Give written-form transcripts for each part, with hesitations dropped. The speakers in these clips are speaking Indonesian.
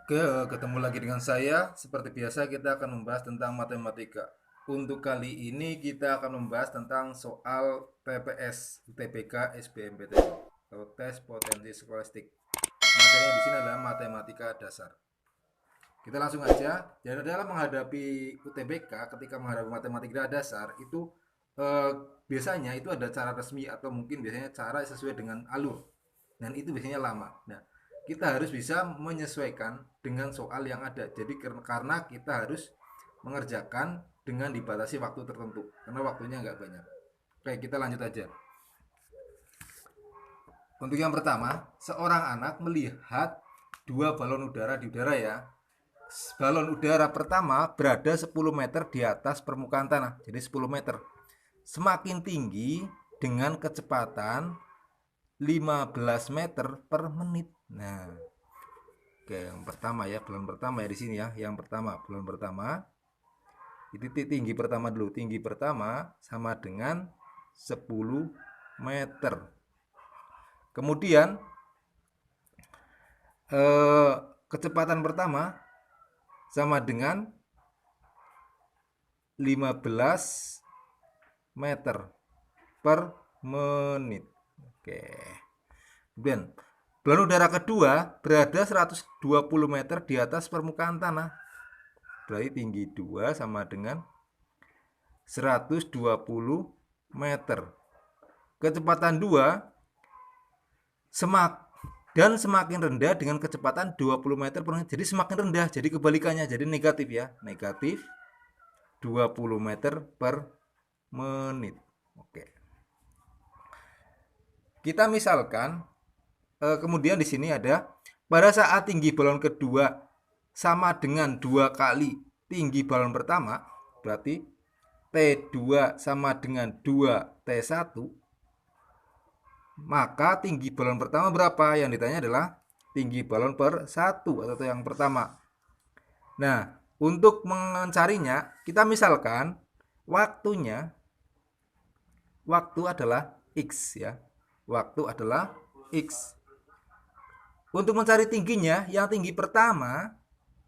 Oke, ketemu lagi dengan saya. Seperti biasa kita akan membahas tentang matematika. Untuk kali ini kita akan membahas tentang soal TPS, UTBK, SBMPTN atau tes potensi skolastik. Materinya di sini adalah matematika dasar. Kita langsung aja. Jadi dalam menghadapi UTBK, ketika menghadapi matematika dasar itu eh, biasanya itu ada cara resmi atau mungkin biasanya cara sesuai dengan alur. Dan itu biasanya lama. Nah, kita harus bisa menyesuaikan dengan soal yang ada. Jadi karena kita harus mengerjakan dengan dibatasi waktu tertentu karena waktunya nggak banyak. Oke, kita lanjut aja. Untuk yang pertama, seorang anak melihat dua balon udara di udara ya. Balon udara pertama berada 10 meter di atas permukaan tanah, jadi 10 meter. Semakin tinggi dengan kecepatan 15 meter per menit. Nah, oke, yang pertama ya, balon pertama ya di sini ya. Yang pertama, balon pertama. Itu tinggi pertama dulu. Tinggi pertama sama dengan 10 meter. Kemudian kecepatan pertama sama dengan 15 meter per menit. Oke. Kemudian balon udara kedua berada 120 meter di atas permukaan tanah. Berarti tinggi 2 sama dengan 120 meter. Kecepatan 2 semakin rendah dengan kecepatan 20 meter per menit. Jadi semakin rendah, jadi kebalikannya, jadi negatif ya. Negatif 20 meter per menit. Oke. Kita misalkan kemudian di sini ada pada saat tinggi balon kedua sama dengan 2 kali tinggi balon pertama, berarti T2 sama dengan 2T1, maka tinggi balon pertama berapa? Yang ditanya adalah tinggi balon per 1 atau yang pertama. Nah, untuk mencarinya, kita misalkan waktu adalah X ya. Waktu adalah X. Untuk mencari tingginya, yang tinggi pertama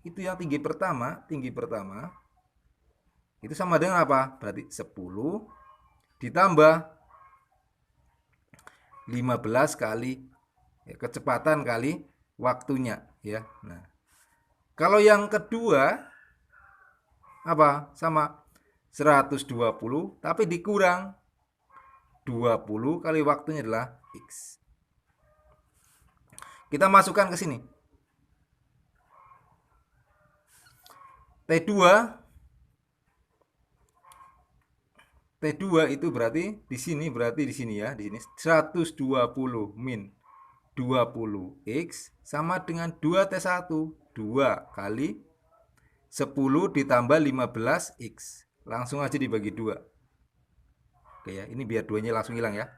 itu sama dengan apa? Berarti 10 ditambah 15 kali ya, kecepatan kali waktunya ya. Nah, kalau yang kedua apa? Sama 120 tapi dikurang 20 kali waktunya adalah X. Kita masukkan ke sini. T2 T2 itu berarti di sini ya, di sini 120 min 20x sama dengan 2T1, 2 kali 10 ditambah 15x. Langsung aja dibagi 2. Oke ya, ini biar 2-nya langsung hilang ya.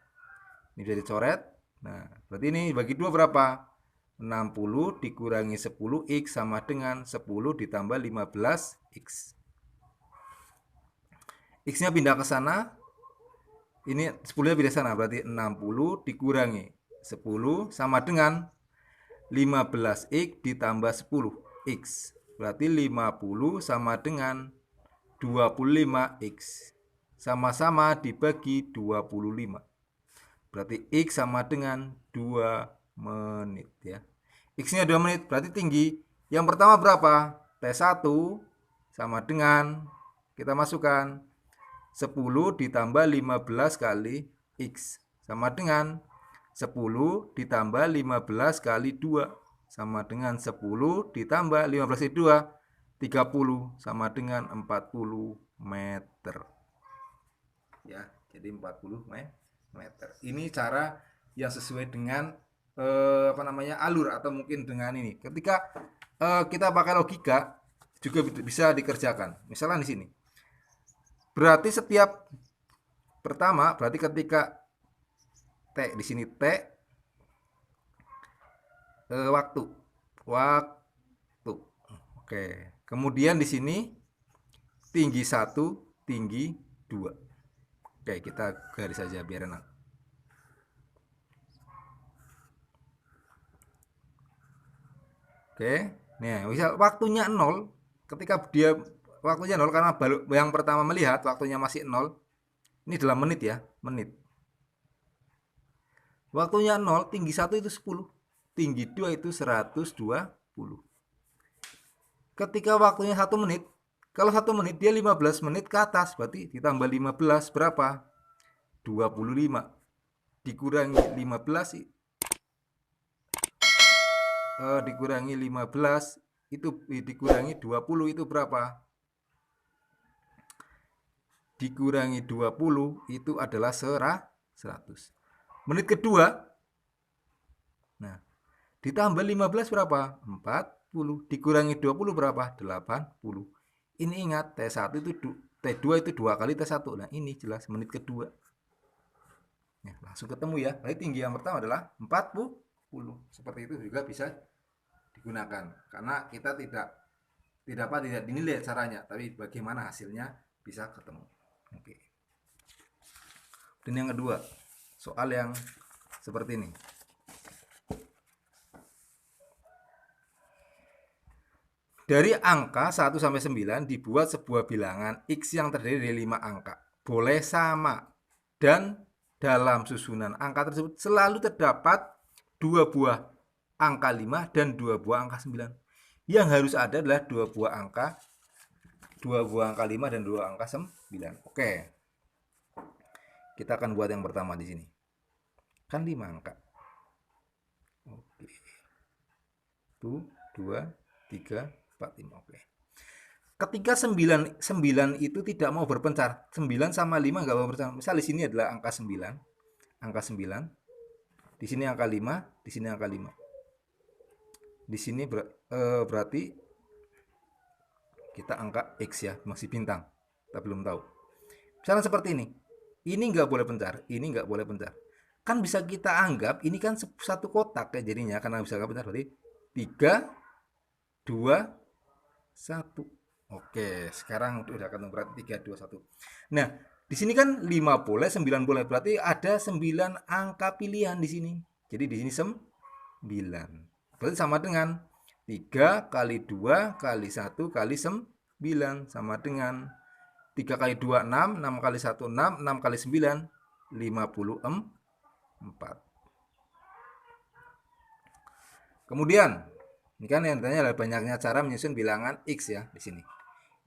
Ini bisa dicoret. Nah, berarti ini bagi 2 berapa? 60 dikurangi 10x sama dengan 10 ditambah 15x. X-nya pindah ke sana. Ini 10-nya pindah ke sana, berarti 60 dikurangi 10 sama dengan 15x ditambah 10x. Berarti 50 sama dengan 25x. Sama-sama dibagi 25. Berarti X sama dengan 2 menit ya. X-nya 2 menit, berarti tinggi. Yang pertama berapa? T1 sama dengan, kita masukkan 10 ditambah 15 kali X sama dengan 10 ditambah 15 kali 2 sama dengan 10 ditambah 15 kali 2, 30 sama dengan 40 meter. Ya, jadi 40 meter. Ini cara yang sesuai dengan alur atau mungkin dengan ini. Ketika kita pakai logika juga bisa dikerjakan. Misalnya di sini. Berarti setiap pertama, berarti ketika T di sini T waktu. Waktu. Oke. Kemudian di sini tinggi 1, tinggi 2. Oke, kita garis saja biar enak. Oke. Nah, misal waktunya 0, ketika dia waktunya 0 karena baru yang pertama melihat waktunya masih 0. Ini dalam menit ya, menit. Waktunya 0, tinggi 1 itu 10. Tinggi 2 itu 120. Ketika waktunya 1 menit, kalau 1 menit dia 15 menit ke atas, berarti ditambah 15 berapa? 25. Dikurangi 15 dikurangi 15 itu dikurangi 20 itu berapa? Dikurangi 20 itu adalah 100. Menit kedua, nah, ditambah 15 berapa? 40. Dikurangi 20 berapa? 80. Ini ingat, T1 itu T2 itu 2 kali T1. Nah, ini jelas menit kedua. Ya, langsung ketemu ya. Berarti tinggi yang pertama adalah 40. Seperti itu juga bisa digunakan. Karena kita tidak dinilai caranya, tapi bagaimana hasilnya bisa ketemu. Oke. Dan yang kedua, soal yang seperti ini. Dari angka 1 sampai 9 dibuat sebuah bilangan X yang terdiri dari 5 angka. Boleh sama. Dan dalam susunan angka tersebut selalu terdapat 2 buah angka 5 dan 2 buah angka 9. Yang harus ada adalah 2 buah angka 5 dan 2 angka 9. Oke. Kita akan buat yang pertama di sini. Kan 5 angka. Oke. 1, 2, 3, 4, 5. Oke. Ketika 9 itu tidak mau berpencar, 9 sama 5 enggak mau berpencar. Misal di sini adalah angka 9. Angka 9. Di sini angka 5, di sini angka 5. Di sini berarti kita angka X ya, masih bintang. Kita belum tahu. Misalnya seperti ini. Ini enggak boleh pencar, ini enggak boleh pencar. Kan bisa kita anggap ini kan satu kotak ya jadinya, karena bisa enggak pencar berarti 3, 2, 1. Oke, sekarang udah ketemu berarti 3, 2, 1. Nah, di sini kan 5 boleh, 9 boleh. Berarti ada 9 angka pilihan di sini. Jadi di sini 9. Berarti sama dengan 3 kali 2 kali 1 kali 9. Sama dengan 3 kali 2, 6. 6 kali 1, 6. 6 kali 9, 54. Kemudian, ini kan yang tanya adalah banyaknya cara menyusun bilangan X ya di sini.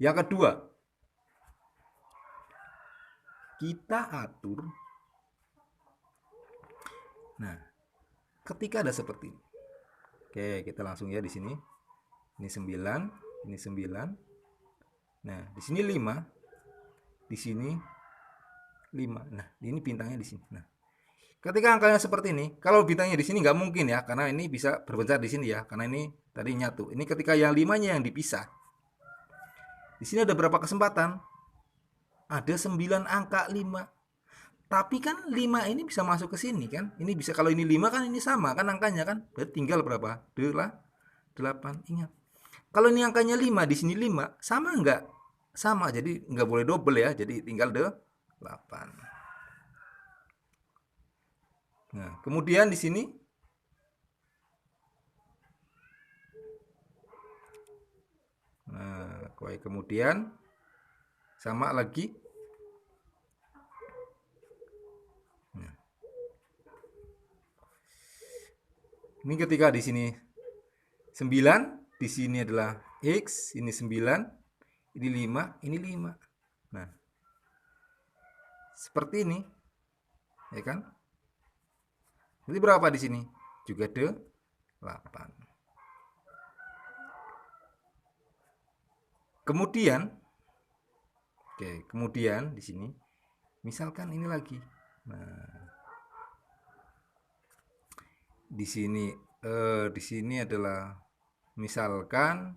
Yang kedua, kita atur. Nah, ketika ada seperti ini. Oke, kita langsung ya di sini. Ini 9, ini 9. Nah, di sini 5. Di sini 5. Nah, ini bintangnya di sini. Nah, ketika angkanya seperti ini, kalau bintangnya di sini nggak mungkin ya, karena ini bisa berpencar di sini ya, karena ini tadi nyatu. Ini ketika yang 5-nya yang dipisah. Di sini ada berapa kesempatan? Ada 9 angka 5. Tapi kan 5 ini bisa masuk ke sini kan? Ini bisa, kalau ini 5 kan ini sama kan angkanya kan? Berarti tinggal berapa? 8. Ingat. Kalau ini angkanya 5, di sini 5, sama enggak? Sama, jadi enggak boleh double ya. Jadi tinggal 8. Nah, kemudian di sini kemudian sama lagi. Nah. Ini ketika di sini 9, di sini adalah X, ini 9, ini 5, ini 5. Nah, seperti ini. Ya kan? Jadi berapa di sini? Juga 8. Kemudian kemudian di sini misalkan ini lagi. Nah, di sini adalah misalkan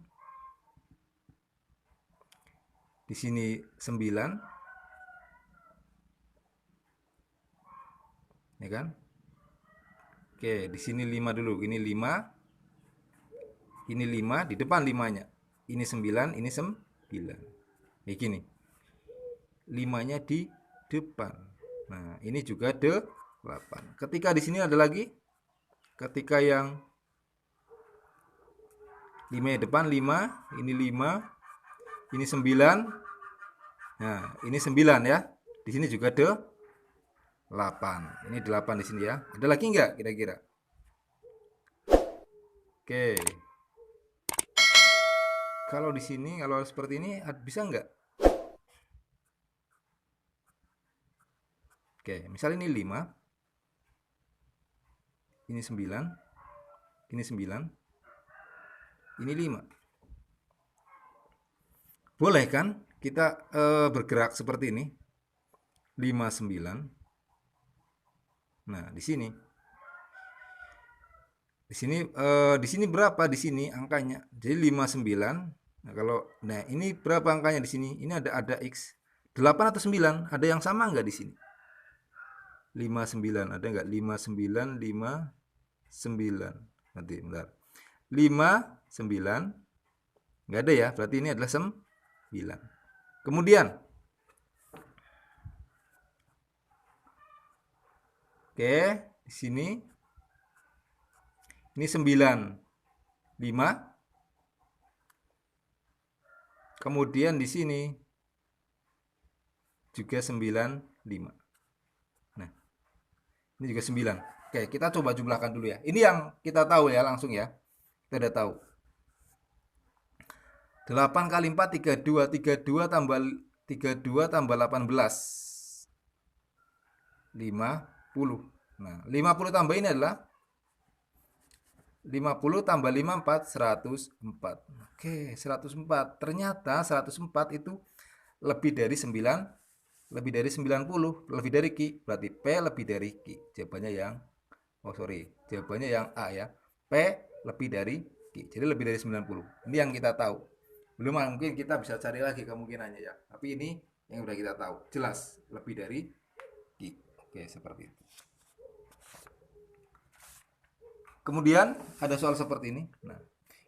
di sini 9, ya kan? Oke, di sini 5 dulu. Ini 5. Ini 5 di depan 5-nya. Ini 9, ini 9. Kayak gini. 5-nya di depan. Nah, ini juga 8. Ketika di sini ada lagi, ketika yang 5 depan 5, ini 5, ini 9. Nah, ini 9 ya. Di sini juga ada 8. Ini 8 di sini ya. Ada lagi nggak kira-kira? Oke. Kalau di sini, kalau seperti ini bisa nggak? Oke, misal ini 5, ini 9, ini 9, ini 5. Boleh kan kita bergerak seperti ini? 5, 9. Nah, di sini. Di sini berapa di sini angkanya? Jadi 5, 9. Nah, ini berapa angkanya di sini? Ini ada X. 8 atau 9? Ada yang sama nggak di sini? 5, 9. Ada nggak? 5, 9, 5, 9. Nanti, bentar. 5, 9. Nggak ada ya, berarti ini adalah 9. Kemudian, oke, di sini ini 9, 5. Kemudian di sini juga 9, 5. Nah, ini juga 9. Oke, kita coba jumlahkan dulu ya. Ini yang kita tahu ya, langsung ya. Kita udah tahu. 8 kali 4, 32. 32 tambah 18. 50. Nah, 50 tambah ini adalah 50 tambah 5, 4, 104. Oke, 104. Ternyata 104 itu lebih dari 9, lebih dari 90, lebih dari Q. Berarti P lebih dari Q. Jawabannya yang, jawabannya yang A ya. P lebih dari Q. Jadi lebih dari 90. Ini yang kita tahu. Belum mungkin kita bisa cari lagi kemungkinannya ya. Tapi ini yang udah kita tahu. Jelas lebih dari Q. Oke, seperti itu. Kemudian ada soal seperti ini. Nah,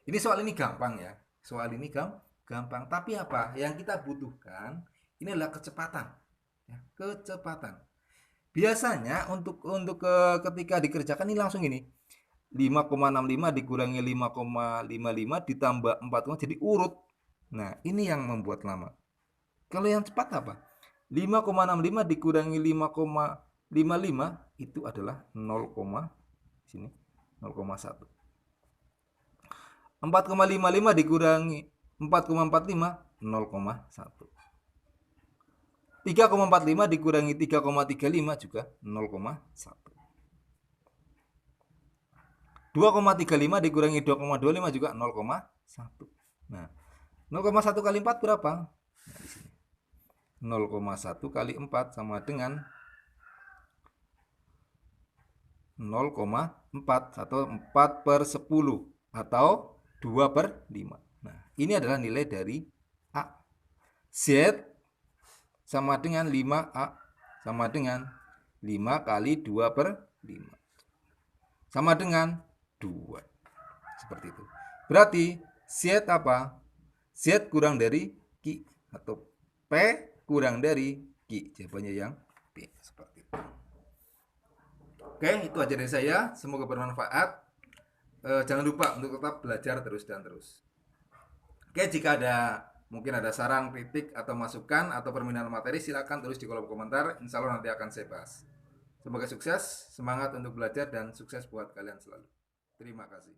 ini soal ini gampang ya. Soal ini gampang. Tapi apa? Yang kita butuhkan ini adalah kecepatan. Ya, kecepatan. Biasanya untuk ketika dikerjakan ini langsung ini. 5,65 dikurangi 5,55 ditambah 4, jadi urut. Nah, ini yang membuat lama. Kalau yang cepat apa? 5,65 dikurangi 5,55 itu adalah 0, sini 0,1. 4,55 dikurangi 4,45 0,1. 3,45 dikurangi 3,35 juga 0,1. 2,35 dikurangi 2,25 juga 0,1. Nah, 0,1 kali 4 berapa? Nah, di sini. 0,1 kali 4 sama dengan 0,4 atau 4 per 10 atau 2 per 5. Nah, ini adalah nilai dari A. Z sama dengan 5A sama dengan 5 kali 2 per 5. Sama dengan 2. Seperti itu. Berarti Z apa? Z kurang dari Q atau P kurang dari Q. Jawabannya yang B. Seperti itu. Oke, itu aja dari saya. Semoga bermanfaat. Jangan lupa untuk tetap belajar terus dan terus. Oke, jika mungkin ada saran, kritik, atau masukan, atau permintaan materi, silakan tulis di kolom komentar. Insya Allah nanti akan saya bahas. Semoga sukses, semangat untuk belajar, dan sukses buat kalian selalu. Terima kasih.